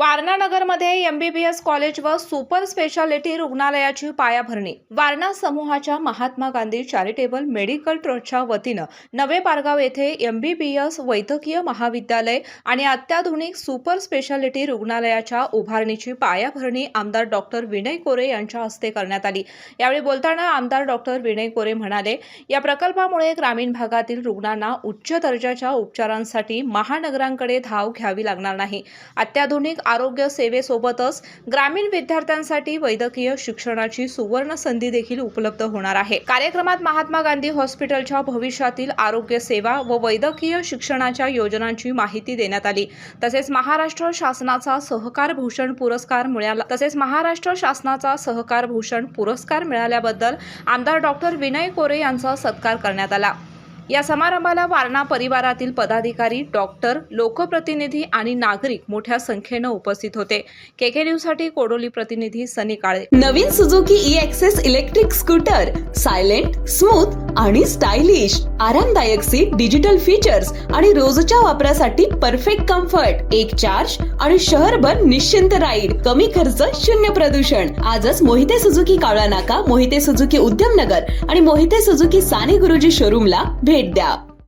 वारणा नगरमध्ये MBBS college व super speciality रुग्णालयाची पायाभरणी। वारणा समूहाच्या महात्मा गांधी चॅरिटेबल मेडिकल ट्रस्टच्या वतीनं नवे पारगाव येथे एमबीबीएस वैद्यकीय महाविद्यालय आणि अत्याधुनिक सुपर स्पेशालिटी रुग्णालयाच्या उभारणीची पायाभरणी आमदार डॉक्टर विनय कोरे यांच्या हस्ते करण्यात आली। यावेळी बोलताना आमदार डॉक्टर विनय कोरे म्हणाले, या प्रकल्पामुळे ग्रामीण भागातील रुग्णांना उच्च दर्जाच्या उपचारांसाठी महानगरांकडे धाव घ्यावी लागणार नाही। अत्याधुनिक आरोग्य सेवेसोबतच ग्रामीण विद्यार्थ्यांसाठी वैद्यकीय शिक्षणाची सुवर्ण संधी देखील उपलब्ध होणार आहे। कार्यक्रमात महात्मा गांधी हॉस्पिटलच्या भविष्यातील आरोग्य सेवा व वैद्यकीय शिक्षणाच्या योजनांची माहिती देण्यात आली। तसेच महाराष्ट्र शासनाचा सहकार भूषण पुरस्कार मिळाल्याबद्दल आमदार डॉक्टर विनय कोरे यांचा सत्कार करण्यात आला। या समारंभाला वारणा परिवारातील पदाधिकारी, डॉक्टर, लोकप्रतिनिधी आणि नागरिक मोठ्या संख्येने उपस्थित होते। केके न्यूज साठी कोडोली प्रतिनिधी सनी काळे। नवीन Suzuki e Access electric scooter silent, smooth आणि स्टायलिश, आरामदायक सीट, डिजिटल फीचर्स आणि रोजच्या वापरासाठी परफेक्ट कम्फर्ट, एक चार्ज आणि शहरभर निश्चिंत राईड, कमी खर्च, शून्य प्रदूषण। आजच मोहिते सुझुकी कावळा नाका, मोहिते सुझुकी उद्यमनगर आणि मोहिते सुझुकी साने गुरुजी शोरूमला भेट द्या।